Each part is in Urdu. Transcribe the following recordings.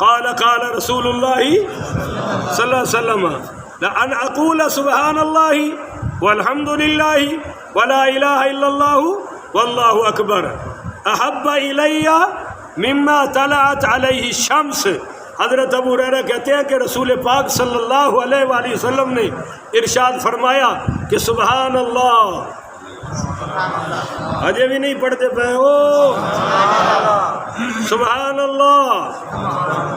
قال قال رسول اللہ صلی اللہ علیہ وسلم لأن اقول سبحان اللہ والحمد للہ ولا الہ الا اللہ واللہ اکبر احب الی مما طلعت علیہ الشمس. حضرت ابو ہریرہ کہتے ہیں کہ رسول پاک صلی اللہ علیہ وآلہ وسلم نے ارشاد فرمایا کہ سبحان اللہ. اجے بھی نہیں پڑھتے پہ او سبحان اللہ.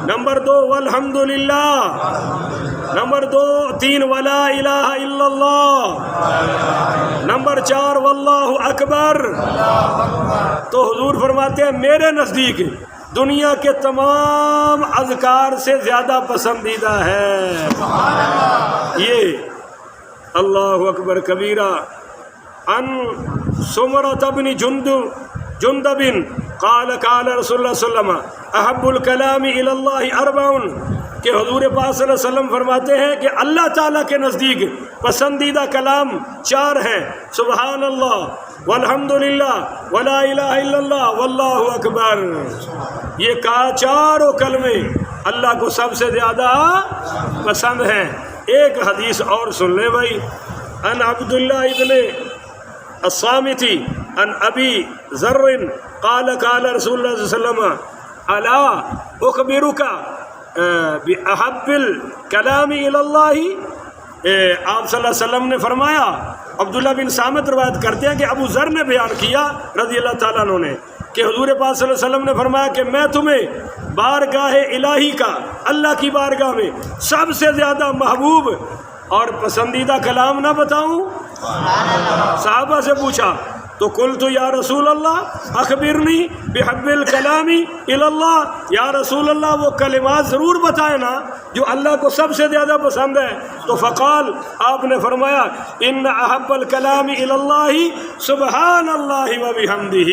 نمبر 2 والحمد للہ. نمبر 3 ولا الہ الا اللہ. نمبر 4 واللہ اکبر. تو حضور فرماتے ہیں میرے نزدیک دنیا کے تمام اذکار سے زیادہ پسندیدہ ہے یہ اللہ اکبر کبیرہ. ان سمرۃ بن جندب قال قال رسول اللہ صلی اللہ علیہ وسلم احب الکلام الی اللہ اربع. کہ حضور پاک صلی اللہ علیہ وسلم فرماتے ہیں کہ اللہ تعالیٰ کے نزدیک پسندیدہ کلام 4 ہیں. سبحان اللہ والحمد للہ ولا الہ الا اللہ واللہ اکبر. یہ چاروں کلمے اللہ کو سب سے زیادہ پسند ہیں. ایک حدیث اور سن لیں بھائی. ان عبداللہ ابن الصامت ان ابی ذر قال قال رسول اللہ صلی اللہ علیہ وسلم الا اخبرک بأحب الکلام الی اللہ. آپ صلی اللہ علیہ وسلم نے فرمایا، عبداللہ بن صامت روایت کرتے ہیں کہ ابو ذر نے بیان کیا رضی اللہ تعالیٰ عنہ نے کہ حضور پاک صلی اللہ علیہ وسلم نے فرمایا کہ میں تمہیں بارگاہ الہی کا، اللہ کی بارگاہ میں سب سے زیادہ محبوب اور پسندیدہ کلام نہ بتاؤں؟ صحابہ سے پوچھا تو قلت یا رسول اللہ اخبرنی بحب الکلام الی اللہ. یا رسول اللہ وہ کلمات ضرور بتائیں نا جو اللہ کو سب سے زیادہ پسند ہے. تو فقال آپ نے فرمایا ان احب الکلام الی اللہ سبحان اللہ وبحمدہ.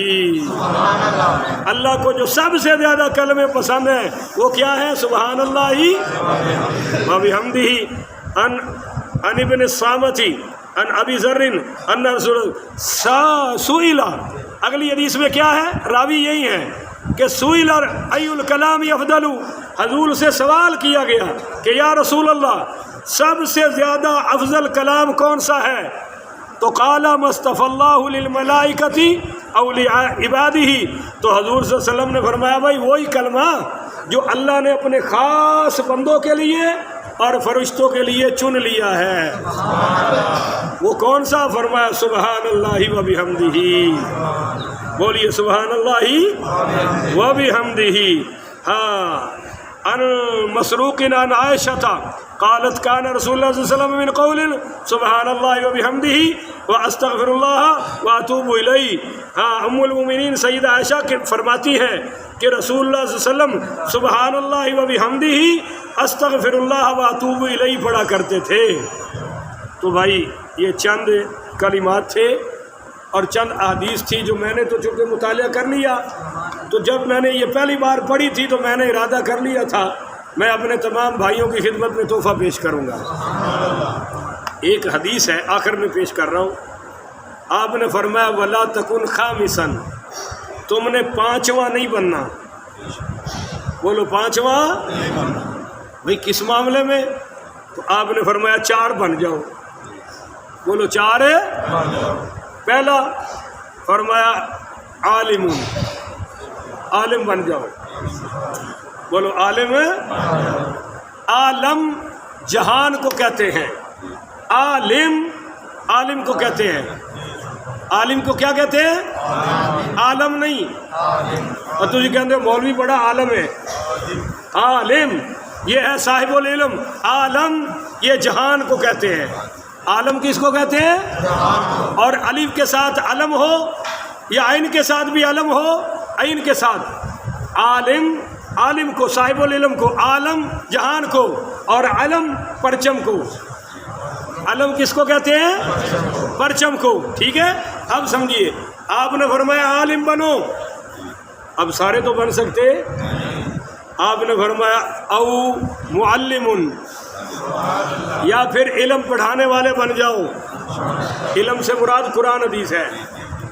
اللہ کو جو سب سے زیادہ کلمے پسند ہیں وہ کیا ہے؟ سبحان اللہ وبحمدہ. ان ابن الصامت ان ابی ذر ان رسول سئل. اگلی حدیث میں کیا ہے؟ راوی یہی ہے کہ سئل ای الکلام افضل. حضور سے سوال کیا گیا کہ یا رسول اللہ سب سے زیادہ افضل کلام کون سا ہے؟ تو قال مصطفی اللہ للملائکۃ او لعبادہ. تو حضور صلی اللہ علیہ وسلم نے فرمایا بھائی وہی کلمہ جو اللہ نے اپنے خاص بندوں کے لیے اور فرشتوں کے لیے چن لیا ہے. وہ کون سا؟ فرمایا سبحان اللہ وبحمدہ. بولیے سبحان اللہ وبحمدہ. ہاں. ان مسروق عن عائشہ قالت کان رسول اللہ صلی اللہ علیہ وسلم من قول سبحان اللہ وبحمدہ واستغفر اللہ واتوب الیہ. ہاں ام المؤمنین سیدہ عائشہ فرماتی ہیں کہ رسول اللہ صلی اللہ علیہ وسلم سبحان اللہ وبحمدہ استغفر اللہ واتوب الیہ پڑھا کرتے تھے. تو بھائی یہ چند کلمات تھے اور چند احادیث تھی جو میں نے تو چونکہ مطالعہ کر لیا. تو جب میں نے یہ پہلی بار پڑھی تھی تو میں نے ارادہ کر لیا تھا میں اپنے تمام بھائیوں کی خدمت میں تحفہ پیش کروں گا. ایک حدیث ہے آخر میں پیش کر رہا ہوں. آپ نے فرمایا ولا تکن خامسا. تم نے 5واں نہیں بننا. بولو 5واں. بھائی کس معاملے میں؟ تو آپ نے فرمایا 4 بن جاؤ. بولو 4 ہے. پہلا فرمایا عالم. عالم بن جاؤ. بولو عالم. عالم جہان کو کہتے ہیں. عالم عالم کو کہتے ہیں. عالم کو کیا کہتے ہیں؟ عالم نہیں. اور تجھے کہتے ہیں مولوی بڑا عالم ہے. عالم یہ ہے صاحب العلم. عالم یہ جہان کو کہتے ہیں. عالم کس کو کہتے ہیں؟ اور الف کے ساتھ علم ہو یا عین کے ساتھ بھی علم ہو. عین کے ساتھ عالم. عالم کو صاحب العلم کو. عالم جہان کو اور علم پرچم کو. علم کس کو کہتے ہیں؟ پرچم کو. ٹھیک ہے. اب سمجھیے آپ نے فرمایا عالم بنو. اب سارے تو بن سکتے. آپ نے فرمایا او معلم یا پھر علم پڑھانے والے بن جاؤ. علم سے مراد قرآن حدیث ہے.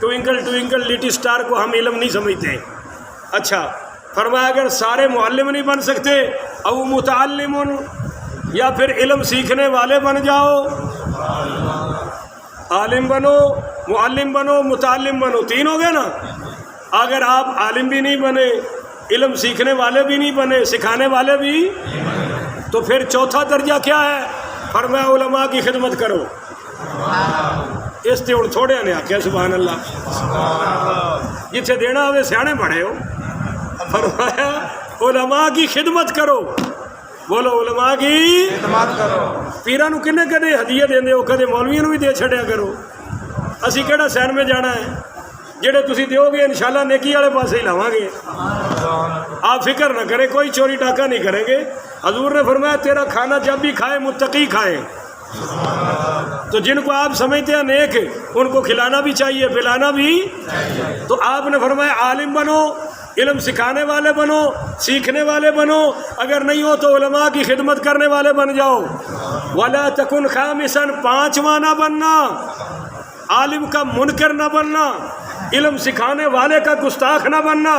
ٹوئنکل ٹوئنکل لٹل اسٹار کو ہم علم نہیں سمجھتے. اچھا فرمایا اگر سارے معلم نہیں بن سکتے او متعلم، یا پھر علم سیکھنے والے بن جاؤ، عالم بنو، معلم بنو، متعلم بنو، تین ہو گئے نا۔ اگر آپ عالم بھی نہیں بنے، علم سیکھنے والے بھی نہیں بنے، سکھانے والے بھی، تو پھر چوتھا درجہ کیا ہے؟ فرمایا علماء کی خدمت کرو۔ اس تے ہوں تھوڑے نے آخیا سبحان اللہ، جتھے دینا ہوئے سیانے بڑے ہو، فرمایا علماء کی خدمت کرو۔ بولو علماء کی خدمت کرو۔ پیران نو کنے کدے ہدیے دیندے ہو، کدے مولویاں نو بھی دے چھڑیا کرو۔ اسی کیڑا سین میں جانا ہے؟ جڑے تسی دیو گے انشاءاللہ نیکی والے پاسے ہی لاواں گے۔ آپ فکر نہ کریں، کوئی چوری ڈاکہ نہیں کریں گے۔ حضور نے فرمایا تیرا کھانا جب بھی کھائے متقی کھائے، تو جن کو آپ سمجھتے ہیں نیک ان کو کھلانا بھی چاہیے، پلانا بھی۔ تو آپ نے فرمایا عالم بنو، علم سکھانے والے بنو، سیکھنے والے بنو، اگر نہیں ہو تو علماء کی خدمت کرنے والے بن جاؤ۔ وَلَا تَكُنْ خَامِسًا، پانچواں نہ بننا، عالم کا منکر نہ بننا، علم سکھانے والے کا گستاخ نہ بننا،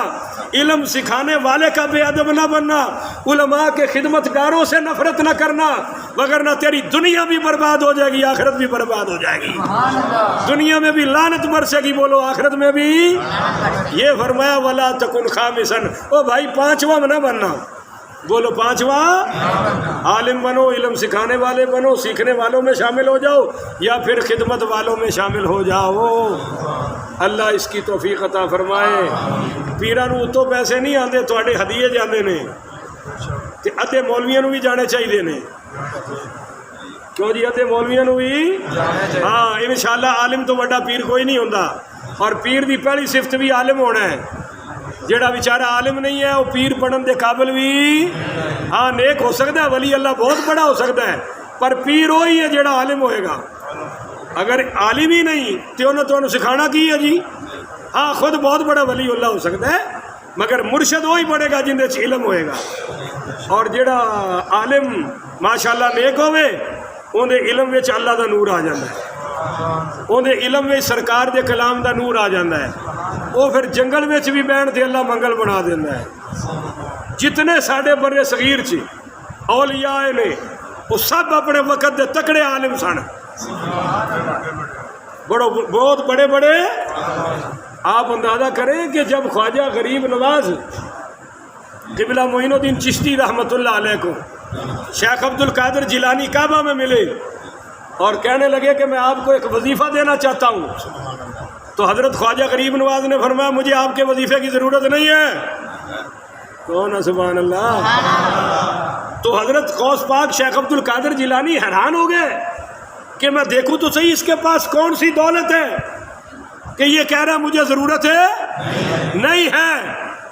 علم سکھانے والے کا بے ادب نہ بننا، علماء کے خدمتگاروں سے نفرت نہ کرنا، وگرنہ تیری دنیا بھی برباد ہو جائے گی، آخرت بھی برباد ہو جائے گی۔ دنیا میں بھی لعنت برسے گی، بولو آخرت میں بھی۔ یہ فرمایا وَلَا تَكُنْ خَامِسًا، او بھائی پانچواں نہ بننا، بولو پانچواں عالم بنو، علم سکھانے والے بنو، سیکھنے والوں میں شامل ہو جاؤ، یا پھر خدمت والوں میں شامل ہو جاؤ۔ اللہ اس کی توفیق عطا فرمائے۔ پیران نو تو پیسے نہیں آتے، تھوڑے ہدیے جانے نے، تے ادھے مولویاں نو بھی جانے چاہیے نے۔ کیوں جی؟ ادھے مولویاں نو بھی، ہاں انشاءاللہ عالم تو بڑا پیر کوئی نہیں ہوندا، اور پیر دی پہلی صفت بھی عالم ہونا ہے۔ جیڑا بیچارہ عالم نہیں ہے وہ پیر بنن دے قابل بھی، ہاں نیک ہو سکتا ہے، ولی اللہ بہت بڑا ہو سکتا ہے، پر پیر وہی ہے جیڑا عالم ہوئے گا۔ اگر عالم ہی نہیں تو انہوں تو سکھانا کی ہے جی؟ ہاں خود بہت بڑا ولی اللہ ہو سکتا ہے، مگر مرشد وہی بڑھے گا جن دے علم ہوئے گا۔ اور جیڑا عالم ماشاءاللہ نیک ہوئے ان دے علم وچ اللہ دا نور آ جاتا ہے، ان دے علم وچ سرکار دے کلام دا نور آ جاتا ہے، وہ پھر جنگل وچ بھی بہن تے اللہ منگل بنا دینا ہے۔ جتنے ساڈے برے صغیر چ اولیاء نے وہ سب اپنے وقت دے تکڑے عالم سن، بہت بڑے بڑے۔ آپ اندازہ کریں کہ جب خواجہ غریب نواز قبلہ معین الدین چشتی رحمۃ اللہ علیہ کو شیخ عبد القادر جیلانی کعبہ میں ملے اور کہنے لگے کہ میں آپ کو ایک وظیفہ دینا چاہتا ہوں، تو حضرت خواجہ غریب نواز نے فرمایا مجھے آپ کے وظیفے کی ضرورت نہیں ہے۔ کون ہے؟ سبحان اللہ۔ تو حضرت غوث پاک شیخ عبد القادر جیلانی حیران ہو گئے کہ میں دیکھوں تو صحیح اس کے پاس کون سی دولت ہے کہ یہ کہہ رہا مجھے ضرورت ہے نہیں ہے۔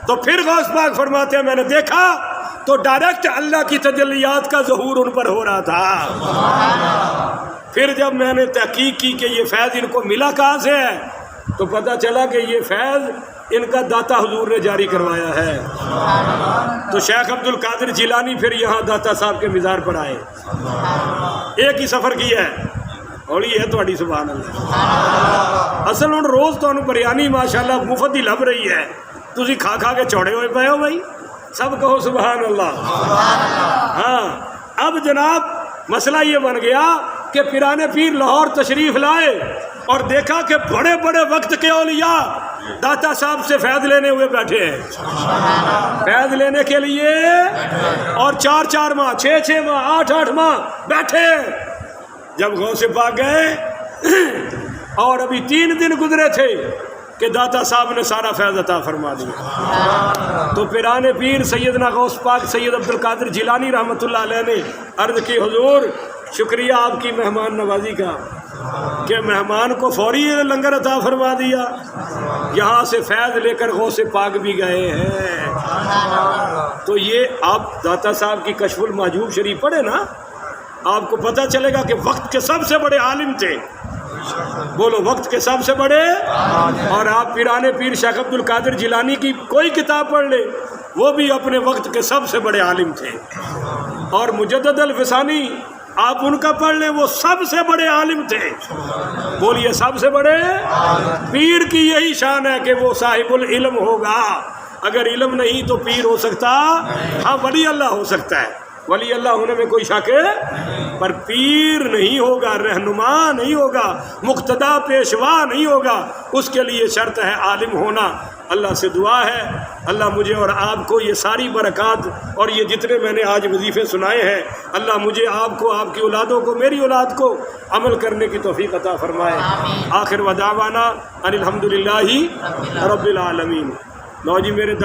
تو پھر غوث پاک فرماتے ہیں میں نے دیکھا تو ڈائریکٹ اللہ کی تجلیات کا ظہور ان پر ہو رہا تھا۔ پھر جب میں نے تحقیق کی کہ یہ فیض ان کو ملا کہاں سے ہے تو پتہ چلا کہ یہ فیض ان کا داتا حضور نے جاری کروایا ہے۔ تو شیخ عبد القادر جیلانی پھر یہاں داتا صاحب کے مزار پر آئے، ایک ہی سفر کیا ہے، اور یہ ہے تھوڑی سبحان اللہ۔ اصل ہوں روز تو بریانی ماشاءاللہ مفت ہی لب رہی ہے، تسی کھا کھا کے چوڑے ہوئے پے ہو بھائی، سب کہو سبحان اللہ۔ ہاں اب جناب مسئلہ یہ بن گیا کہ پیرانے پیر لاہور تشریف لائے اور دیکھا کہ بڑے بڑے وقت کے اولیاء داتا صاحب سے فیض لینے ہوئے بیٹھے ہیں، فیض لینے کے لیے، اور 4 ماہ 6 ماہ 8 ماہ بیٹھے۔ جب غوث پاک گئے اور ابھی 3 دن گزرے تھے کہ داتا صاحب نے سارا فیض عطا فرما دیا، تو پیرانے پیر سیدنا غوث پاک سید عبد القادر جیلانی رحمۃ اللہ علیہ نے عرض کی حضور شکریہ آپ کی مہمان نوازی کا کہ مہمان کو فوری لنگر عطا فرما دیا، یہاں سے فیض لے کر غوث پاک بھی گئے ہیں۔ تو یہ آپ داتا صاحب کی کشف المحجوب شریف پڑھے نا، آپ کو پتہ چلے گا کہ وقت کے سب سے بڑے عالم تھے، بولو وقت کے سب سے بڑے۔ اور آپ پیرانے پیر شیخ عبد القادر جیلانی کی کوئی کتاب پڑھ لے، وہ بھی اپنے وقت کے سب سے بڑے عالم تھے۔ اور مجدد الفسانی آپ ان کا پڑھ لیں، وہ سب سے بڑے عالم تھے، بولیے سب سے بڑے۔ پیر کی یہی شان ہے کہ وہ صاحب العلم ہوگا، اگر علم نہیں تو پیر ہو سکتا، ہاں ولی اللہ ہو سکتا ہے، ولی اللہ ہونے میں کوئی شک ہے، پر پیر نہیں ہوگا، رہنما نہیں ہوگا، مقتدا پیشوا نہیں ہوگا، اس کے لیے شرط ہے عالم ہونا۔ اللہ سے دعا ہے اللہ مجھے اور آپ کو یہ ساری برکات اور یہ جتنے میں نے آج وظیفے سنائے ہیں، اللہ مجھے، آپ کو، آپ کی اولادوں کو، میری اولاد کو عمل کرنے کی توفیق عطا فرمائے۔ آخر ودعوانا ان الحمدللہ رب العالمین۔ لو جی میرے